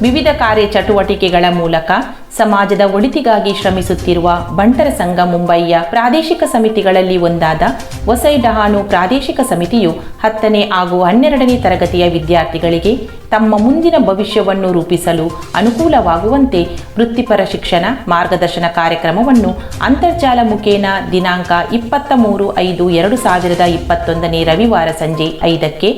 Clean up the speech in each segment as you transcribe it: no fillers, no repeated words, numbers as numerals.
ವಿವಿಧ ಕಾರ್ಯ ಚಟುವಟಿಕೆಗಳ ಮೂಲಕ ಸಮಾಜದ ಒಳಿತಿಗಾಗಿ ಶ್ರಮಿಸುತ್ತಿರುವ ಬಂಟರ ಸಂಘ ಮುಂಬಯಿಯ ಪ್ರಾದೇಶಿಕ ಸಮಿತಿಗಳಲ್ಲಿ ಒಂದಾದ ವಸೈ ಡಹಾನು ಪ್ರಾದೇಶಿಕ ಸಮಿತಿಯು 10ನೇ ಹಾಗೂ 12ನೇ ತರಗತಿಯ ವಿದ್ಯಾರ್ಥಿಗಳಿಗೆ ತಮ್ಮ ಮುಂದಿನ ಭವಿಷ್ಯವನ್ನು ರೂಪಿಸಲು ಅನುಕೂಲವಾಗುವಂತೆ ವೃತ್ತಿಪರ ಶಿಕ್ಷಣ ಮಾರ್ಗದರ್ಶನ ಕಾರ್ಯಕ್ರಮವನ್ನು ಅಂತರ್ಜಾಲ ಮುಖೇನ ದಿನಾಂಕ 23/5/2021 ರವಿವಾರ ಸಂಜೆ 5ಕ್ಕೆ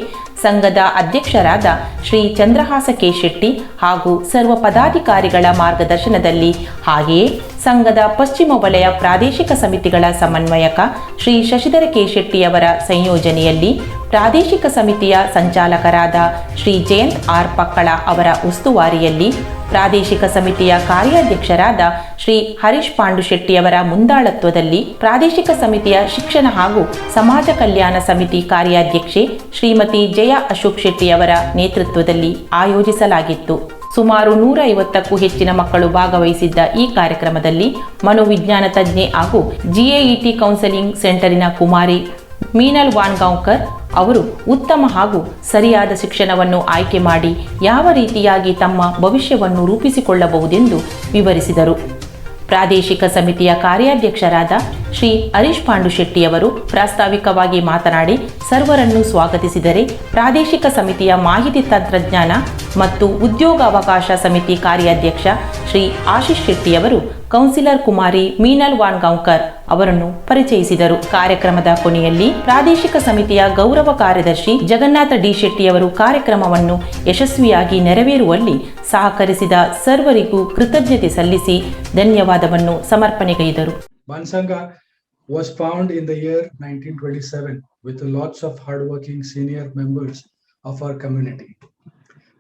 ಸಂಘದ ಅಧ್ಯಕ್ಷರಾದ ಶ್ರೀ ಚಂದ್ರಹಾಸ ಕೆ ಶೆಟ್ಟಿ ಹಾಗೂ ಸರ್ವ ಪದಾಧಿಕಾರಿಗಳ ಮಾರ್ಗದರ್ಶನದಲ್ಲಿ ಹಾಗೆಯೇ ಸಂಘದ ಪಶ್ಚಿಮ ವಲಯ ಪ್ರಾದೇಶಿಕ ಸಮಿತಿಗಳ ಸಮನ್ವಯಕ ಶ್ರೀ ಶಶಿಧರ ಕೆ ಶೆಟ್ಟಿಯವರ ಸಂಯೋಜನೆಯಲ್ಲಿ ಪ್ರಾದೇಶಿಕ ಸಮಿತಿಯ ಸಂಚಾಲಕರಾದ ಶ್ರೀ ಜಯಂತ್ ಆರ್ ಪಕ್ಕಳ ಅವರ ಉಸ್ತುವಾರಿಯಲ್ಲಿ ಪ್ರಾದೇಶಿಕ ಸಮಿತಿಯ ಕಾರ್ಯಾಧ್ಯಕ್ಷರಾದ ಶ್ರೀ ಹರೀಶ್ ಪಾಂಡು ಶೆಟ್ಟಿಯವರ ಮುಂದಾಳತ್ವದಲ್ಲಿ ಪ್ರಾದೇಶಿಕ ಸಮಿತಿಯ ಶಿಕ್ಷಣ ಹಾಗೂ ಸಮಾಜ ಕಲ್ಯಾಣ ಸಮಿತಿ ಕಾರ್ಯಾಧ್ಯಕ್ಷೆ ಶ್ರೀಮತಿ ಜಯ ಅಶೋಕ್ ಶೆಟ್ಟಿಯವರ ನೇತೃತ್ವದಲ್ಲಿ ಆಯೋಜಿಸಲಾಗಿತ್ತು. ಸುಮಾರು 150ಕ್ಕೂ ಹೆಚ್ಚಿನ ಮಕ್ಕಳು ಭಾಗವಹಿಸಿದ್ದ ಈ ಕಾರ್ಯಕ್ರಮದಲ್ಲಿ ಮನೋವಿಜ್ಞಾನ ತಜ್ಞೆ ಹಾಗೂ ಜಿಎಇಟಿ ಕೌನ್ಸೆಲಿಂಗ್ ಸೆಂಟರಿನ ಕುಮಾರಿ ಮೀನಲ್ ವಾನ್ಗಾಂವ್ಕರ್ ಅವರು ಉತ್ತಮ ಹಾಗೂ ಸರಿಯಾದ ಶಿಕ್ಷಣವನ್ನು ಆಯ್ಕೆ ಮಾಡಿ ಯಾವ ರೀತಿಯಾಗಿ ತಮ್ಮ ಭವಿಷ್ಯವನ್ನು ರೂಪಿಸಿಕೊಳ್ಳಬಹುದೆಂದು ವಿವರಿಸಿದರು. ಪ್ರಾದೇಶಿಕ ಸಮಿತಿಯ ಕಾರ್ಯಾಧ್ಯಕ್ಷರಾದ ಶ್ರೀ ಹರೀಶ್ ಪಾಂಡು ಶೆಟ್ಟಿಯವರು ಪ್ರಾಸ್ತಾವಿಕವಾಗಿ ಮಾತನಾಡಿ ಸರ್ವರನ್ನು ಸ್ವಾಗತಿಸಿದರೆ, ಪ್ರಾದೇಶಿಕ ಸಮಿತಿಯ ಮಾಹಿತಿ ತಂತ್ರಜ್ಞಾನ ಮತ್ತು ಉದ್ಯೋಗಾವಕಾಶ ಸಮಿತಿ ಕಾರ್ಯಾಧ್ಯಕ್ಷ ಶ್ರೀ ಆಶೀಶ್ ಶೆಟ್ಟಿಯವರು ಕೌನ್ಸಿಲರ್ ಕುಮಾರಿ ಮೀನಲ್ ವಾನ್ಗಾಂವ್ಕರ್ ಅವರನ್ನು ಪರಿಚಯಿಸಿದರು. ಕಾರ್ಯಕ್ರಮದ ಕೊನೆಯಲ್ಲಿ ಪ್ರಾದೇಶಿಕ ಸಮಿತಿಯ ಗೌರವ ಕಾರ್ಯದರ್ಶಿ ಜಗನ್ನಾಥ ಡಿ ಶೆಟ್ಟಿಯವರು ಕಾರ್ಯಕ್ರಮವನ್ನು ಯಶಸ್ವಿಯಾಗಿ ನೆರವೇರುವಲ್ಲಿ ಸಹಕರಿಸಿದ ಸರ್ವರಿಗೂ ಕೃತಜ್ಞತೆ ಸಲ್ಲಿಸಿ ಧನ್ಯವಾದವನ್ನು ಸಮರ್ಪಣೆಗೈದರು. Bunts Sangha was found in the year 1927 with lots of hardworking senior members of our community.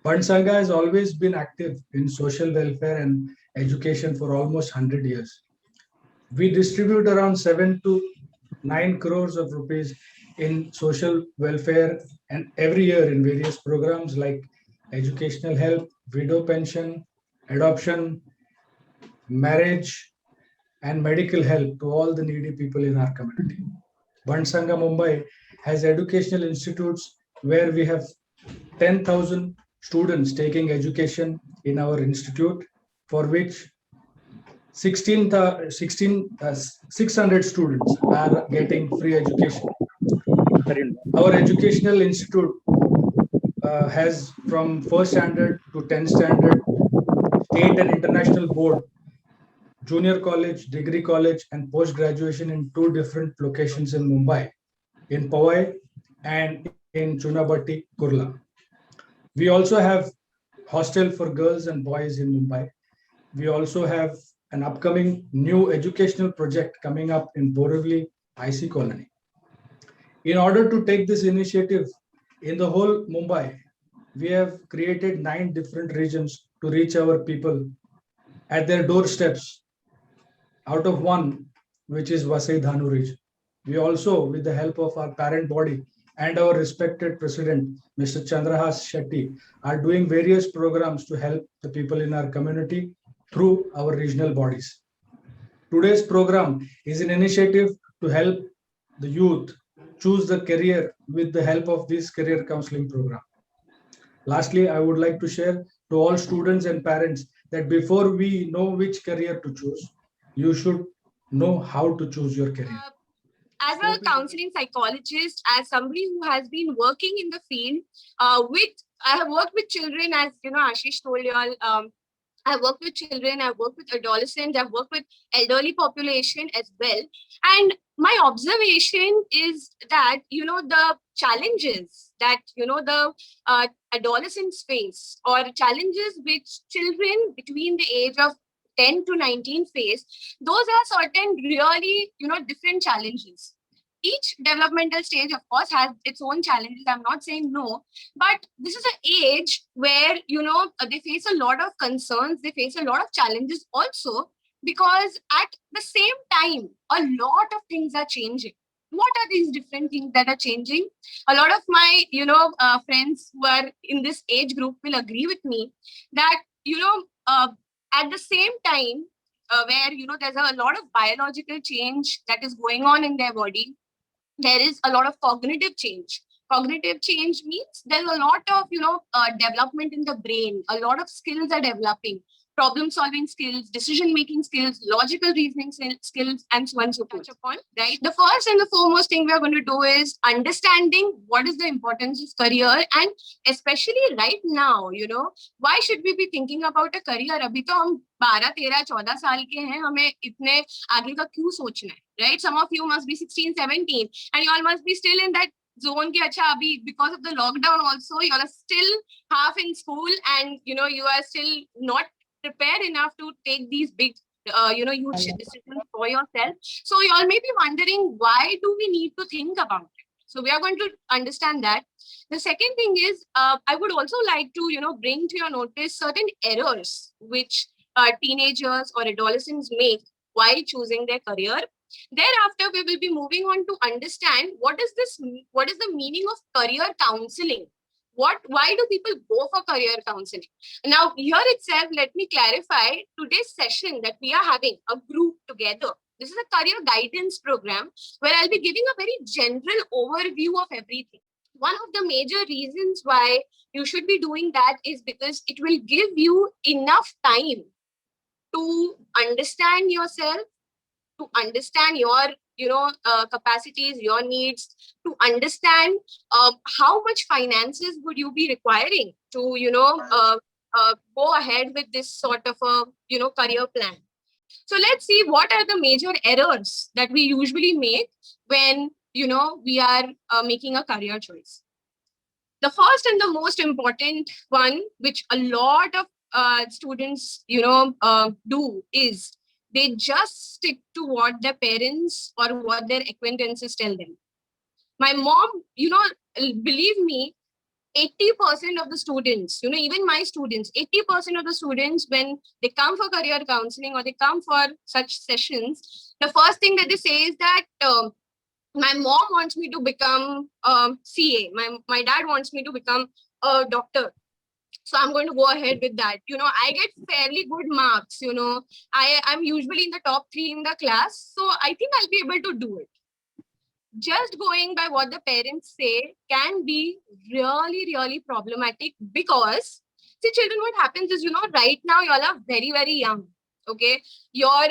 Bunts Sangha has always been active in social welfare and education for almost 100 years. We distribute around 7 to 9 crores of rupees in social welfare and every year in various programs like educational help, widow pension, adoption, marriage, and medical help to all the needy people in our community. Bunts Sangha Mumbai has educational institutes where we have 10,000 students taking education in our institute, for which 600 students are getting free education. Our educational institute has from first standard to 10th standard, state and international board, junior college, degree college, and post graduation in 2 different locations in Mumbai, in Powai and in Chunabatti, Kurla. We also have hostel for girls and boys in Mumbai. We also have an upcoming new educational project coming up in Borivali IC Colony. In order to take this initiative in the whole Mumbai, we have created 9 different regions to reach our people at their doorsteps, out of one, which is Vasai Dahanu region. We also, with the help of our parent body and our respected president, Mr. Chandrahas Shetty, are doing various programs to help the people in our community through our regional bodies. Today's program is an initiative to help the youth choose the career with the help of this career counseling program. Lastly, I would like to share to all students and parents that before we know which career to choose, you should know how to choose your career. As a counseling psychologist, as somebody who has been working in the field, I have worked with children, as you know, Ashish told you all. I've worked with children, I've worked with adolescents, I've worked with elderly population as well. And my observation is that, the challenges that, the adolescents face, or challenges which children between the age of 10 to 19 face, those are certain really, different challenges. Each developmental stage, of course, has its own challenges. I'm not saying no, but this is an age where, they face a lot of concerns. They face a lot of challenges also, because at the same time, a lot of things are changing. What are these different things that are changing? A lot of my, friends who are in this age group will agree with me that, at the same time, where, there's a lot of biological change that is going on in their body, there is a lot of cognitive change Cognitive change means there's a lot of, development in the brain. A lot of skills are developing. Problem solving skills, decision making skills, logical reasoning skills, and so on and so forth. Right? The first and the foremost thing we are going to do is understanding what is the importance of career, and especially right now, why should we be thinking about a career? अभी तो हम 12, 13, 14 साल के हैं, हमें इतने आगे का क्यों सोचना है, right? Some of you must be 16, 17, and you all must be still in that zone ki acha abhi because of the lockdown also you are still half in school, and you are still not prepared enough to take these big huge decisions for yourself. So you all may be wondering, why do we need to think about it? So we are going to understand that. The second thing is, I would also like to bring to your notice certain errors which teenagers or adolescents make while choosing their career. Thereafter, we will be moving on to understand what is the meaning of career counseling. Why do people go for career counseling? Now, here itself, let me clarify today's session that we are having a group together. This is a career guidance program where I'll be giving a very general overview of everything. One of the major reasons why you should be doing that is because it will give you enough time to understand yourself, to understand your capacities, your needs, to understand how much finances would you be requiring to go ahead with this sort of a career plan. So let's see what are the major errors that we usually make when we are making a career choice. The first and the most important one, which a lot of students do, is they just stick to what their parents or what their acquaintances tell them. My mom, believe me, 80% of the students, even my students, 80% of the students, when they come for career counseling or they come for such sessions, the first thing that they say is that my mom wants me to become CA. My dad wants me to become a doctor. So I'm going to go ahead with that. I get fairly good marks. I'm usually in the top 3 in the class. So I think I'll be able to do it. Just going by what the parents say can be really, really problematic, because, see, children, what happens is, right now you all are very, very young. Okay, your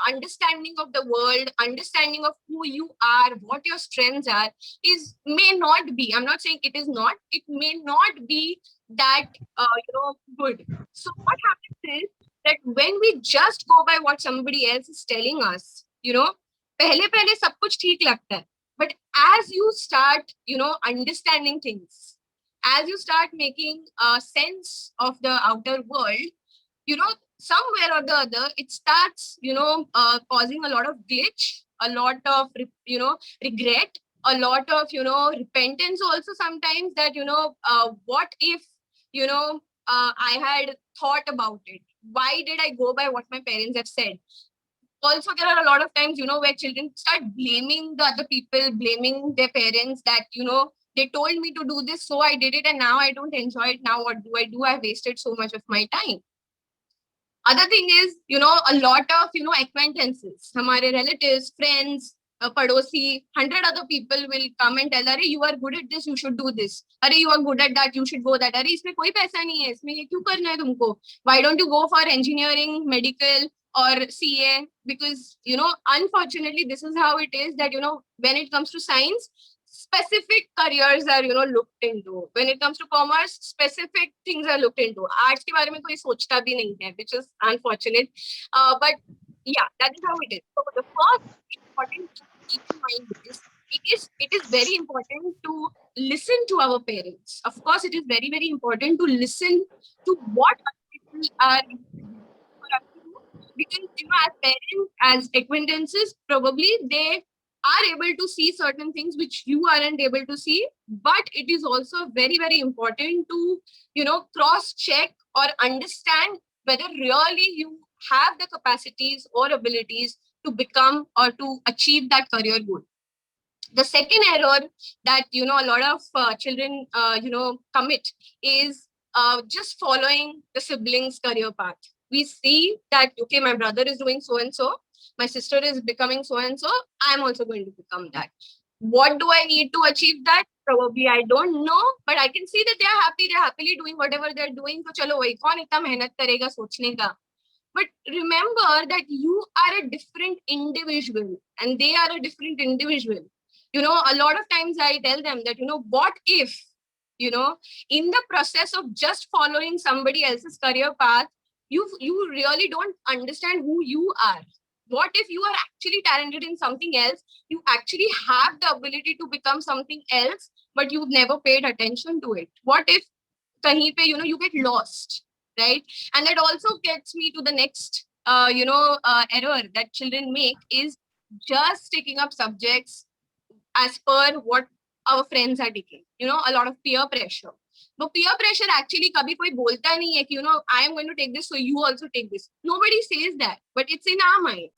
understanding of the world, understanding of who you are, what your strengths are, may not be, I'm not saying it is not, it may not be that good. So what happens is that when we just go by what somebody else is telling us, pehle sab kuch theek lagta hai. But as you start understanding things, as you start making a sense of the outer world, somewhere or the other, it starts, causing a lot of glitch, a lot of, regret, a lot of, repentance also sometimes, that, what if, I had thought about it? Why did I go by what my parents have said? Also, there are a lot of times, where children start blaming the other people, blaming their parents, that, they told me to do this, so I did it, and now I don't enjoy it. Now what do? I've wasted so much of my time. Other thing is, a lot of, acquaintances, hamare relatives, friends, padosi, 100 other people will come and tell, "Arey, you are good at this, you should do this. Arey, you are good at that, you should go that. Arey, isme koi paisa nahi hai, isme ye kyun karna hai tumko? Why don't you go for engineering, medical, or CA?" Because, unfortunately, this is how it is, that, when it comes to science, specific careers are, looked into. When it comes to commerce, specific things are looked into. Arts ke bare mein koi sochta bhi nahi hai, which is unfortunate. But yeah, that is how it is. So the first important thing to keep in mind is, it is very important to listen to our parents. Of course, it is very, very important to listen to what other people are for us to do. Because, as parents, as acquaintances, probably they are able to see certain things which you aren't able to see. But it is also very, very important to, cross-check or understand whether really you have the capacities or abilities to become or to achieve that career goal. The second error that, a lot of children, commit is just following the siblings' career path. We see that, okay, my brother is doing so and so, my sister is becoming so and so, I'm also going to become that. What do I need to achieve that? Probably I don't know, but I can see that they are happy. They're happily doing whatever they're doing. So chalo, वही कौन इतना मेहनत करेगा सोचने का? But remember that you are a different individual and they are a different individual. You know, a lot of times I tell them that, you know, what if, you know, in the process of just following somebody else's career path, you really don't understand who you are. What if you are actually talented in something else? You actually have the ability to become something else, but you've never paid attention to it. What if kahin pe, you know, you get lost, right? And that also gets me to the next, error that children make is just taking up subjects as per what our friends are taking. You know, a lot of peer pressure. But peer pressure actually kabhi koi bolta nahi hai ki, you know, I am going to take this, so you also take this. Nobody says that, but it's in our mind.